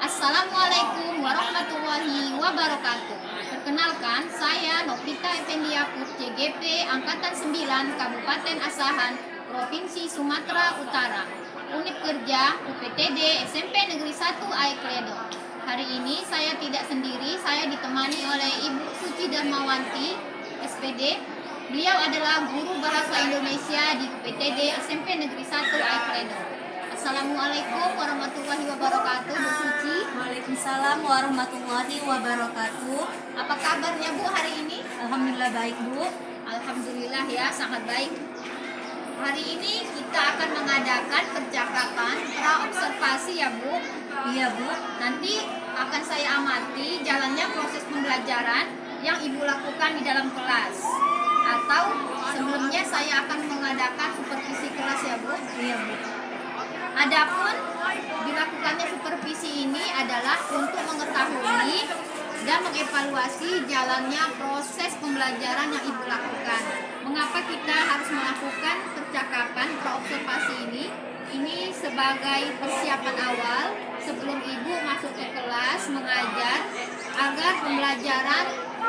Assalamualaikum warahmatullahi wabarakatuh. Perkenalkan, saya Novita Effendia CGP Angkatan 9 Kabupaten Asahan, Provinsi Sumatera Utara. Unit kerja UPTD SMP Negeri 1 Aikledo. Hari ini saya tidak sendiri, saya ditemani oleh Ibu Suci Darmawanti, SPD. Beliau adalah guru bahasa Indonesia di UPTD SMP Negeri 1 Aikledo. Assalamualaikum warahmatullahi wabarakatuh, Bu Suci. Waalaikumsalam warahmatullahi wabarakatuh. Apa kabarnya Bu hari ini? Alhamdulillah baik, Bu. Alhamdulillah ya, sangat baik. Hari ini kita akan mengadakan percakapan pra-observasi ya Bu. Iya, Bu. Nanti akan saya amati jalannya proses pembelajaran yang Ibu lakukan di dalam kelas. Atau sebelumnya saya akan mengadakan supervisi kelas ya Bu. Iya, Bu. Adapun dilakukannya supervisi ini adalah untuk mengetahui dan mengevaluasi jalannya proses pembelajaran yang Ibu lakukan. Mengapa kita harus melakukan percakapan pra-observasi ini? Ini sebagai persiapan awal sebelum Ibu masuk ke kelas mengajar agar pembelajaran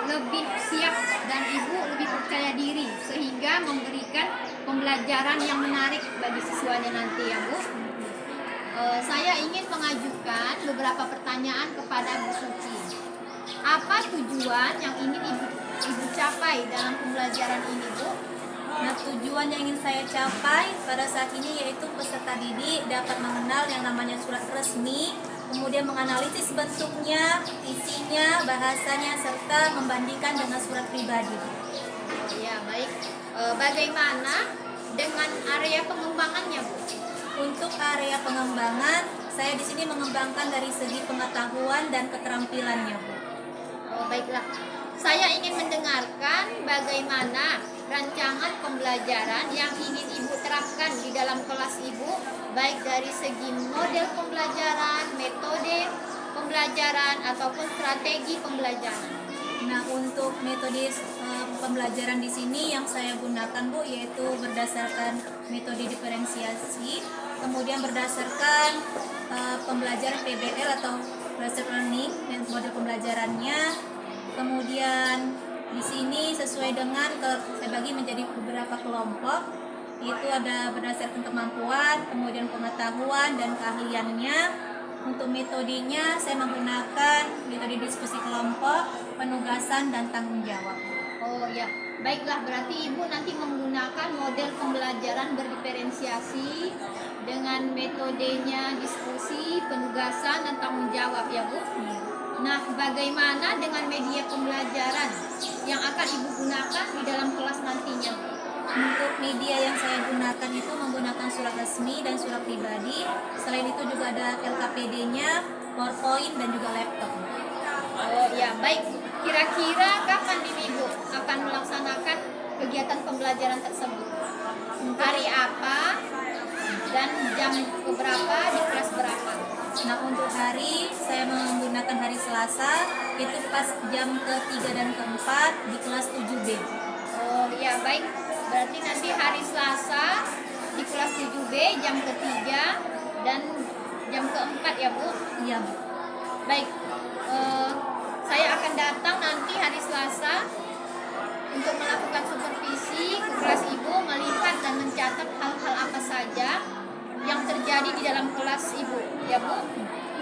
lebih siap dan Ibu lebih percaya diri sehingga memberikan pembelajaran yang menarik bagi siswanya nanti ya Bu. Saya ingin mengajukan beberapa pertanyaan kepada Bu Suci. Apa tujuan yang ingin Ibu capai dalam pembelajaran ini, Bu? Nah, tujuan yang ingin saya capai pada saat ini yaitu peserta didik dapat mengenal yang namanya surat resmi, kemudian menganalisis bentuknya, isinya, bahasanya, serta membandingkan dengan surat pribadi. Ya, baik. Bagaimana dengan area pengembangannya, Bu? Untuk area pengembangan, saya di sini mengembangkan dari segi pengetahuan dan keterampilannya, Bu. Baiklah. Saya ingin mendengarkan bagaimana rancangan pembelajaran yang ingin Ibu terapkan di dalam kelas Ibu, baik dari segi model pembelajaran, metode pembelajaran, ataupun strategi pembelajaran. Nah, untuk metode pembelajaran di sini yang saya gunakan, Bu, yaitu berdasarkan metode diferensiasi, kemudian berdasarkan pembelajaran PBL atau Blended Learning dan model pembelajarannya. Kemudian di sini sesuai dengan saya bagi menjadi beberapa kelompok, yaitu ada berdasarkan kemampuan, kemudian pengetahuan dan keahliannya. Untuk metodenya saya menggunakan metode diskusi kelompok, penugasan dan tanggung jawab. Oh ya, baiklah, berarti Ibu nanti menggunakan model pembelajaran berdiferensiasi dengan metodenya diskusi, penugasan dan tanggung jawab ya Bu. Nah, bagaimana dengan media pembelajaran yang akan Ibu gunakan di dalam kelas nantinya? Untuk media yang saya gunakan itu menggunakan surat resmi dan surat pribadi. Selain itu juga ada LKPD-nya, PowerPoint dan juga laptop. Oh ya, baik. Kira-kira kapan ini Bu akan melaksanakan kegiatan pembelajaran tersebut? Hari apa dan jam berapa di kelas berapa? Nah, untuk hari saya menggunakan hari Selasa, itu pas jam ke-3 dan ke-4 di kelas 7B. Oh ya, baik. Berarti nanti hari Selasa di kelas 7B jam ke-3 dan jam ke-4 ya Bu? Iya, Bu. Baik. Saya akan datang nanti hari Selasa untuk melakukan supervisi ke kelas Ibu, melihat dan mencatat hal-hal apa saja yang terjadi di dalam kelas Ibu, ya Bu.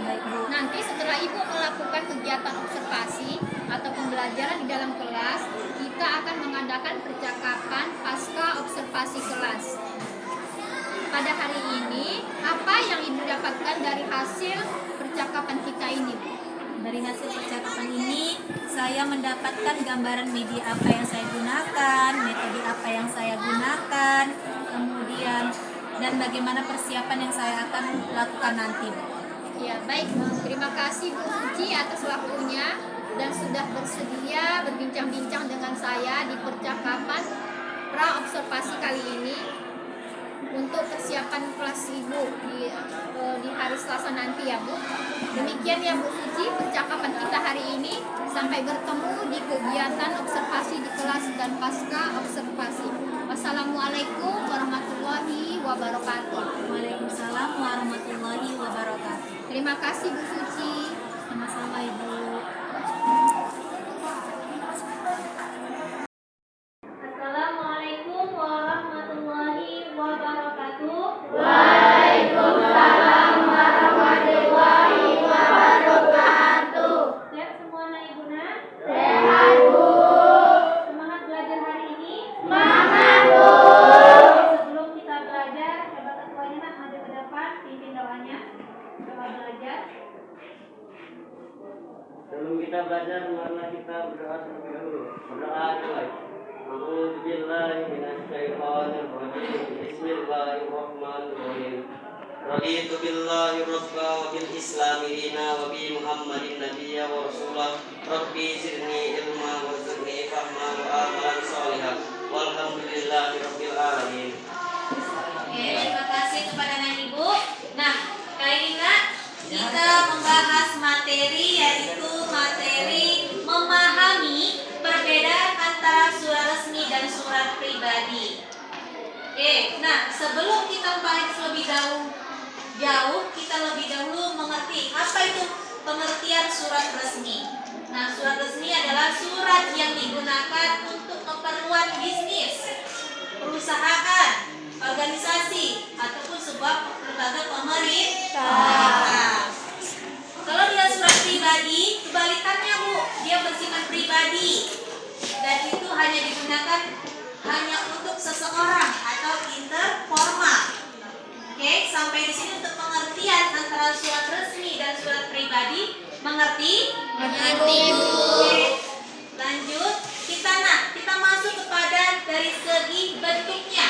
Baik, Bu. Nanti setelah Ibu melakukan kegiatan observasi atau pembelajaran di dalam kelas, kita akan mengadakan percakapan pasca observasi kelas. Pada hari ini, apa yang Ibu dapatkan dari hasil percakapan kita ini, Bu? Dari hasil percakapan ini, saya mendapatkan gambaran media apa yang saya gunakan, metode apa yang saya gunakan, kemudian dan bagaimana persiapan yang saya akan lakukan nanti. Ya, baik. Terima kasih Bu Suci atas waktunya dan sudah bersedia berbincang-bincang dengan saya di percakapan pra-observasi kali ini untuk persiapan kelas Ibu di hari Selasa nanti ya Bu. Demikian ya Bu Suci percakapan kita hari ini. Sampai bertemu di kegiatan observasi di kelas dan pasca observasi. Wassalamualaikum warahmatullahi wabarakatuh. Waalaikumsalam warahmatullahi wabarakatuh. Terima kasih Bu Suci. Sama-sama Ibu. Assalamualaikum warahmatullahi wabarakatuh. Waalaikumsalam warahmatullahi wabarakatuh. Sehat semua nak Ibu nak? Sehat Bu. Semangat belajar hari ini. Semangat Bu. Sebelum kita belajar, coba ketuanya nak maju ke depan, pimpin doanya. Coba belajar. Sebelum kita belajar, marilah kita berdoa terlebih dahulu. Berdoa dimulai. A'udzubillahi minasyaitonir rajim. Bismillahirrahmanirrahim. Raditu billahi rabba wa bil islami dina wa bi Muhammadin nabiyya wa rasulah. Rabbi zidni ilma wa zidni fahma wa amalan sholihan. Walhamdulillahi rabbil alamin. Oke, terima kasih kepada Nak Ibu. Nah, kali ini Nak, kita membahas materi yaitu materi memahami perbedaan antara surat resmi dan surat pribadi. Oke, nah sebelum kita bahas lebih jauh, kita lebih dahulu mengerti apa itu pengertian surat resmi. Nah, surat resmi adalah surat yang digunakan untuk keperluan bisnis, perusahaan, organisasi, ataupun sebuah lembaga pemerintah. Kalau dia surat pribadi, kebalikannya Bu, dia bersifat pribadi dan itu hanya digunakan hanya untuk seseorang atau interformal. Oke, sampai di sini untuk pengertian antara surat resmi dan surat pribadi. Mengerti? Mengerti, Bu. Oke, lanjut. Kita masuk kepada dari segi bentuknya.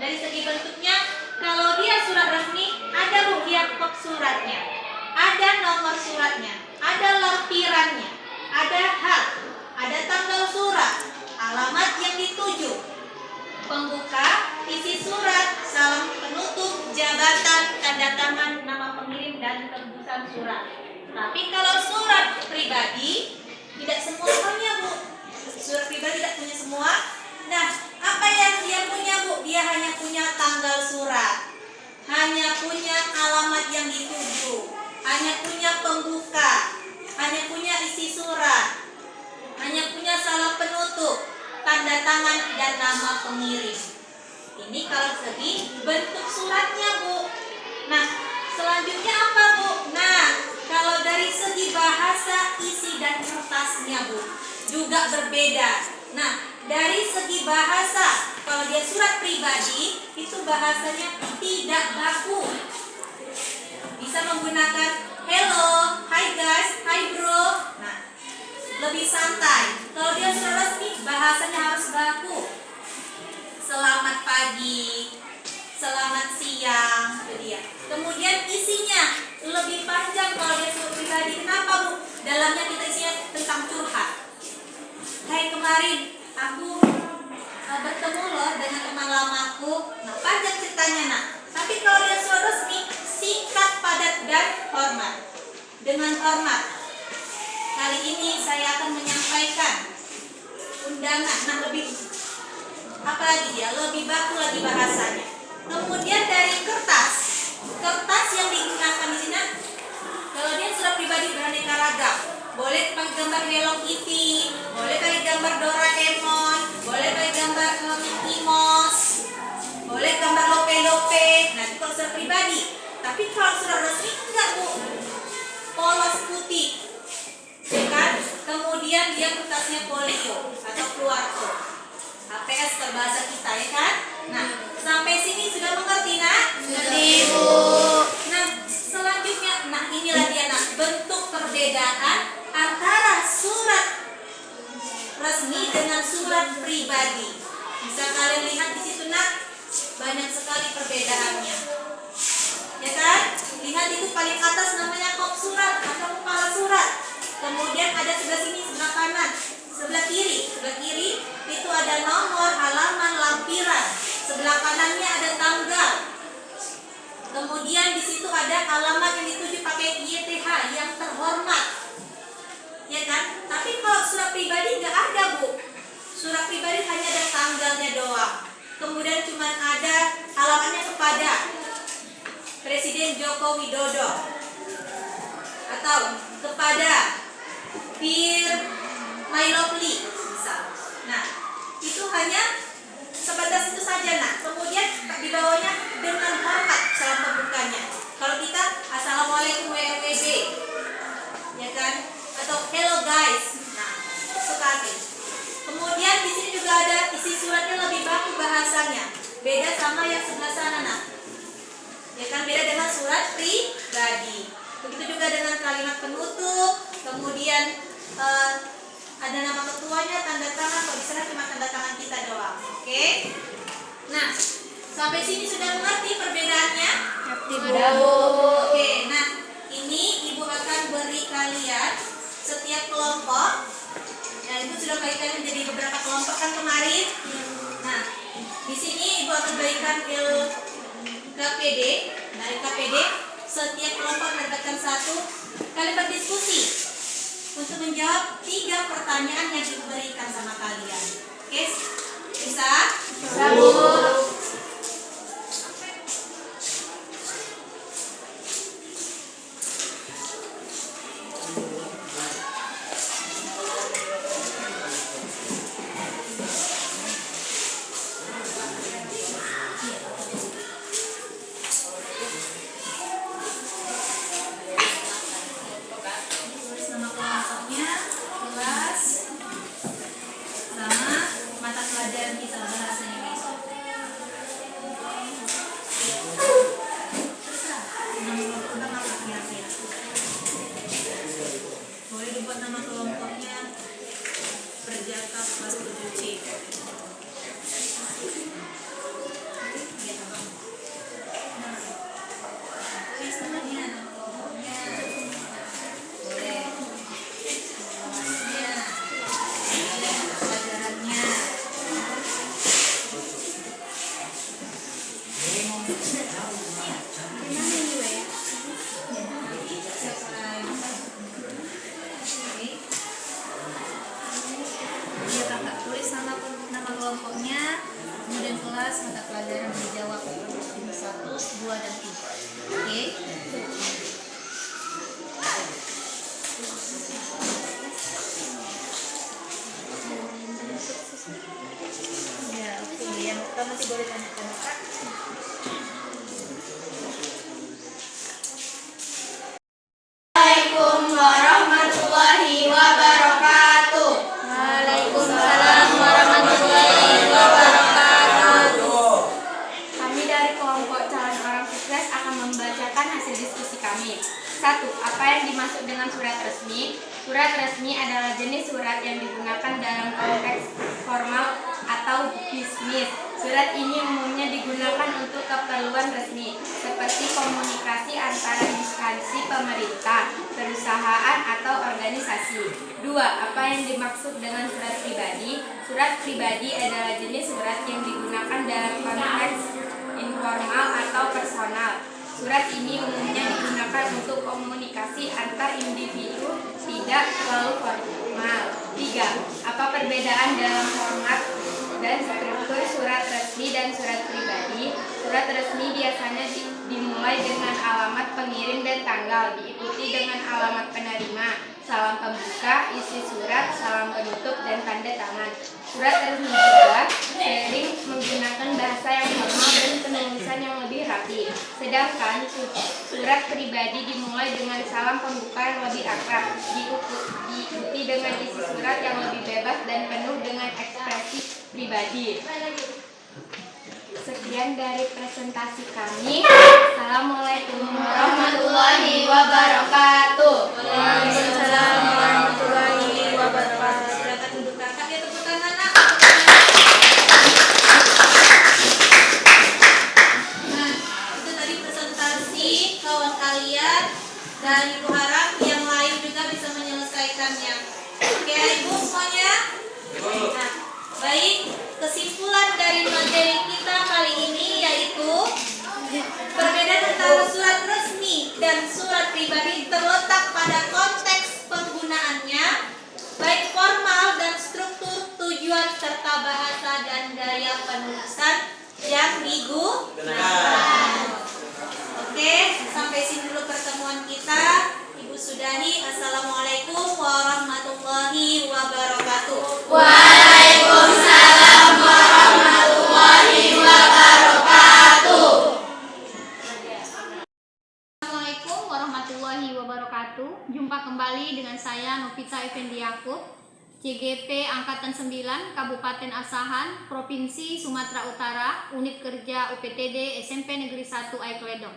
Dari segi bentuknya, kalau dia surat resmi, ada rupiah kop suratnya, ada nomor suratnya, ada lampirannya, ada hak, ada tanggal surat, alamat yang dituju, pembuka, isi surat, salam penutup, jabatan, tanda tangan, nama pengirim, dan tembusan surat. Tapi kalau surat pribadi, tidak semuanya Bu. Surat pribadi tidak punya semua. Nah, apa yang dia punya Bu? Dia hanya punya tanggal surat, hanya punya alamat yang dituju, hanya punya pembuka, hanya punya isi surat, hanya punya salam penutup, tanda tangan, dan nama pengirim. Ini kalau segi bentuk suratnya Bu. Nah, selanjutnya apa Bu? Nah, kalau dari segi bahasa, isi dan kertasnya Bu juga berbeda. Nah, dari segi bahasa, kalau dia surat pribadi itu bahasanya tidak baku. Bisa menggunakan hello, hi guys, hi bro. Nah, lebih santai. Kalau dia surat resmi, bahasanya harus baku. Selamat pagi, selamat siang, itu dia. Kemudian isinya lebih panjang kalau dia surat pribadi. Kenapa Bu? Dalamnya kita isinya tentang curhat. Hai, kemarin aku bertemu loh dengan teman lamaku. Nah, panjang ceritanya nak. Tapi kalau dia surat resmi, singkat, padat, dan hormat. Dengan hormat. Kali ini saya akan menyampaikan undangan. Nah, lebih apa lagi dia? Lebih baku lagi bahasanya. Kemudian dari kertas yang digunakan di sini, kalau dia surat pribadi beraneka ragam. Boleh pakai gambar Hello Kitty, boleh pakai gambar Doraemon, boleh pakai gambar Mickey Mouse, boleh gambar lope-lope. Nah, itu kalau surat pribadi. Tapi kalau surat resmi enggak Bu, polos putih, ya kan? Kemudian dia kertasnya folio atau keluarga. HPS berbahasa kita, ya kan? Nah, sampai sini sudah mengerti nak? Mengerti, Bu. Nah, selanjutnya, nah inilah dia nak bentuk perbedaan antara surat resmi dengan surat pribadi. Bisa kalian lihat di situ nak, banyak sekali perbedaannya. Ya kan? Lihat itu paling atas namanya kop surat atau kepala surat. Kemudian ada sebelah sini, sebelah kanan, sebelah kiri itu ada nomor, halaman, lampiran. Sebelah kanannya ada tanggal. Kemudian di situ ada alamat yang dituju pakai YTH yang terhormat. Ya kan? Tapi kalau surat pribadi nggak ada Bu. Surat pribadi hanya ada tanggalnya doang. kemudian cuma ada halamannya kepada Presiden Joko Widodo atau kepada Dear My Lovely misal. Nah, itu hanya sebatas itu saja. Nah, kemudian di bawahnya dengan hormat salam pembukanya. Kalau kita Assalamualaikum WWB, ya kan? Atau Hello guys. Nah, sekali. Kemudian di sini juga ada isi suratnya lebih baku bahasanya. Beda sama yang sebelah sana, nah. Ya kan, beda dengan surat pribadi. Begitu juga dengan kalimat penutup. Kemudian ada nama ketuanya, tanda tangan. Kalau di sana cuma tanda tangan kita doang. Oke? Nah, sampai sini sudah mengerti perbedaannya? Oke, nah ini Ibu akan beri kalian setiap kelompok. Nah, Ibu sudah bagikan menjadi beberapa kelompok kan kemarin. Nah, di sini Ibu akan berikan KPD. Dari KPD, setiap kelompok mendapatkan satu kali berdiskusi untuk menjawab 3 pertanyaan yang diberikan sama kalian. Oke, bisa? Tulis nama kelompoknya, kelas, sama mata pelajaran kita bahasa Indonesia. Terserah, nama kelompok apa kira-kira? Boleh dibuat nama kelompoknya Perjaka Baru 7C. Tulis namanya, nama kelompoknya. Boleh. Namanya. Pelajarannya. Iya kakak, tulis nama kelompoknya, kemudian kelas, mata pelajaran dijawab 1, 2, dan 3. Oke. Ya, oke. Yang pertama nanti boleh tanya-tanya kak. Assalamualaikum warahmatullahi wabarakatuh. Waalaikumsalam warahmatullahi wabarakatuh. Kami dari kelompok calon orang sukses akan membacakan hasil diskusi kami. 1. Apa yang dimaksud dengan surat resmi? Surat resmi adalah jenis surat yang digunakan dalam konteks formal atau bisnis. Surat ini umumnya digunakan untuk keperluan resmi, seperti komunikasi antara instansi pemerintah, perusahaan, atau organisasi. 2. Apa yang dimaksud dengan surat pribadi? Surat pribadi adalah jenis surat yang digunakan dalam konteks informal atau personal. Surat ini umumnya digunakan untuk komunikasi antar individu, tidak terlalu formal. 3. Apa perbedaan dalam format dan struktur surat resmi dan surat pribadi? Surat resmi biasanya dimulai dengan alamat pengirim dan tanggal, diikuti dengan alamat penerima, salam pembuka, isi surat, salam penutup, dan tanda tangan. Surat resmi juga sering menggunakan bahasa yang formal dan penulisan yang lebih rapi. Sedangkan surat pribadi dimulai dengan salam pembuka yang lebih akrab, diikuti dengan isi surat yang lebih bebas dan penuh dengan ekspresi pribadi. Sekian dari presentasi kami. Assalamualaikum warahmatullahi wabarakatuh. Waalaikumsalam warahmatullahi wabarakatuh. Silakan duduk kakak, ya tepuk tangan nak. Nah, itu tadi presentasi kawan kalian, dan Ibu harap yang lain juga bisa menyelesaikannya. Oke Ibu semuanya? Nah, baik, kesimpulan dari materi kita kali ini yaitu perbedaan antara surat resmi dan surat pribadi terletak pada konteks penggunaannya, baik formal dan struktur, tujuan serta bahasa dan gaya penulisan. dengan saya Novita Effendi Yaakob, CGP Angkatan 9, Kabupaten Asahan, Provinsi Sumatera Utara, Unit Kerja UPTD SMP Negeri 1 Aikledong.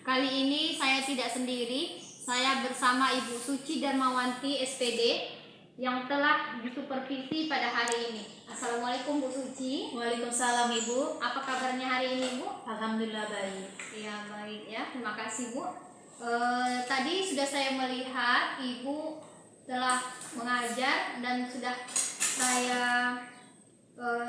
Kali ini saya tidak sendiri, saya bersama Ibu Suci Darmawanti SPD yang telah disupervisi pada hari ini. Assalamualaikum Bu Suci. Waalaikumsalam Ibu. Apa kabarnya hari ini Bu? Alhamdulillah baik. Ya baik ya, terima kasih Bu. Tadi sudah saya melihat Ibu telah mengajar dan sudah saya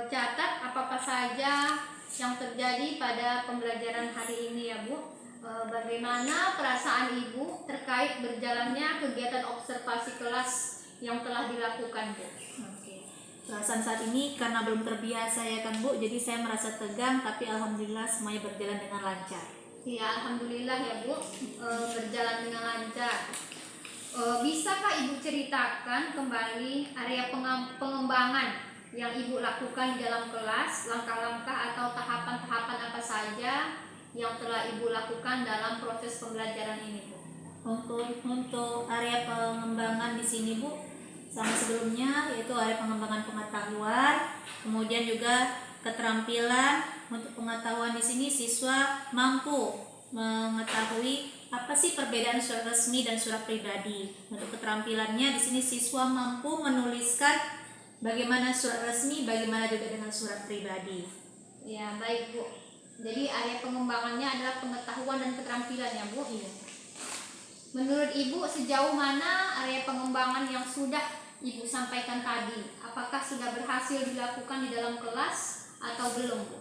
catat apa saja yang terjadi pada pembelajaran hari ini ya Bu. Bagaimana perasaan Ibu terkait berjalannya kegiatan observasi kelas yang telah dilakukan Bu? Oke. Perasaan saat ini karena belum terbiasa ya kan Bu, jadi saya merasa tegang, tapi alhamdulillah semuanya berjalan dengan lancar. Ya alhamdulillah ya Bu, berjalan dengan lancar. Bisakah Ibu ceritakan kembali area pengembangan yang Ibu lakukan di dalam kelas, langkah-langkah atau tahapan-tahapan apa saja yang telah Ibu lakukan dalam proses pembelajaran ini Bu? Untuk area pengembangan di sini Bu, sama sebelumnya yaitu area pengembangan pengetahuan, kemudian juga keterampilan. Untuk pengetahuan di sini siswa mampu mengetahui apa sih perbedaan surat resmi dan surat pribadi. Untuk keterampilannya di sini siswa mampu menuliskan bagaimana surat resmi, bagaimana juga dengan surat pribadi. Ya baik Bu. Jadi area pengembangannya adalah pengetahuan dan keterampilan ya Bu. Iya. Menurut Ibu sejauh mana area pengembangan yang sudah Ibu sampaikan tadi? Apakah sudah berhasil dilakukan di dalam kelas atau belum Bu?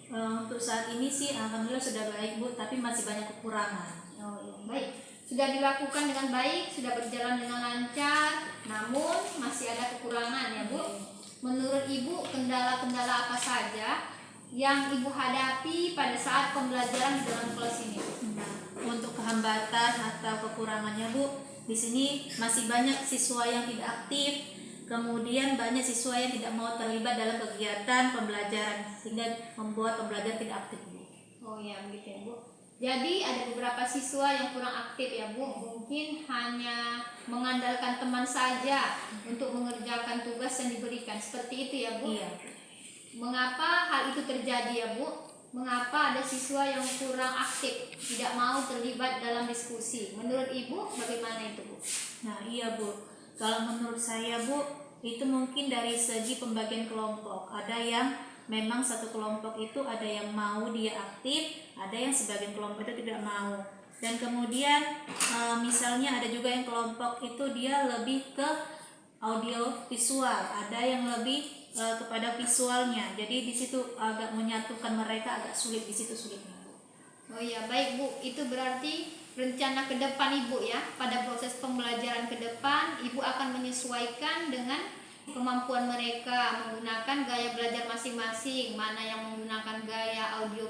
Untuk saat ini sih alhamdulillah sudah baik Bu, tapi masih banyak kekurangan. Oh iya, baik. Sudah dilakukan dengan baik, sudah berjalan dengan lancar, namun masih ada kekurangan ya Bu. Menurut Ibu kendala-kendala apa saja yang Ibu hadapi pada saat pembelajaran di dalam kelas ini? Nah, untuk kehambatan atau kekurangannya Bu, di sini masih banyak siswa yang tidak aktif, kemudian banyak siswa yang tidak mau terlibat dalam kegiatan pembelajaran sehingga membuat pembelajaran tidak aktif Bu. Oh ya begitu ya Bu. Jadi ada beberapa siswa yang kurang aktif ya Bu, mungkin hanya mengandalkan teman saja untuk mengerjakan tugas yang diberikan. Seperti itu ya Bu? Iya. Mengapa hal itu terjadi ya Bu? Mengapa ada siswa yang kurang aktif, tidak mau terlibat dalam diskusi? Menurut Ibu bagaimana itu Bu? Nah iya Bu, kalau menurut saya Bu, itu mungkin dari segi pembagian kelompok. Ada yang memang satu kelompok itu ada yang mau dia aktif, ada yang sebagian kelompok itu tidak mau. Dan kemudian misalnya ada juga yang kelompok itu dia lebih ke audio visual, ada yang lebih kepada visualnya. Jadi di situ agak menyatukan mereka agak sulit, di situ sulitnya. Oh iya baik Bu, itu berarti rencana ke depan Ibu ya, pada proses pembelajaran ke depan Ibu akan menyesuaikan dengan kemampuan mereka menggunakan gaya belajar masing-masing, mana yang menggunakan gaya audio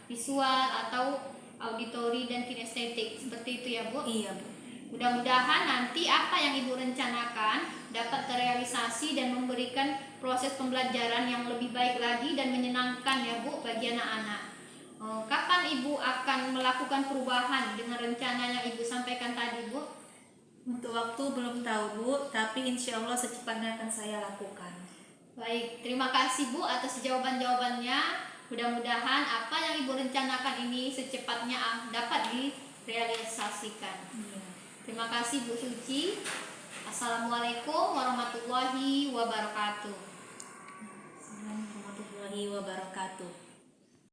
visual atau auditori dan kinestetik. Seperti itu ya Bu? Iya Bu. Mudah-mudahan nanti apa yang Ibu rencanakan dapat terrealisasi dan memberikan proses pembelajaran yang lebih baik lagi dan menyenangkan ya Bu bagi anak-anak. Kapan Ibu akan melakukan perubahan dengan rencana yang Ibu sampaikan tadi Bu? Untuk waktu belum tahu Bu, tapi insya Allah secepatnya akan saya lakukan. Baik, terima kasih Bu atas jawaban-jawabannya. Mudah-mudahan apa yang Ibu rencanakan ini secepatnya dapat direalisasikan. Iya. Terima kasih Bu Suci. Assalamualaikum warahmatullahi wabarakatuh. Assalamualaikum warahmatullahi wabarakatuh.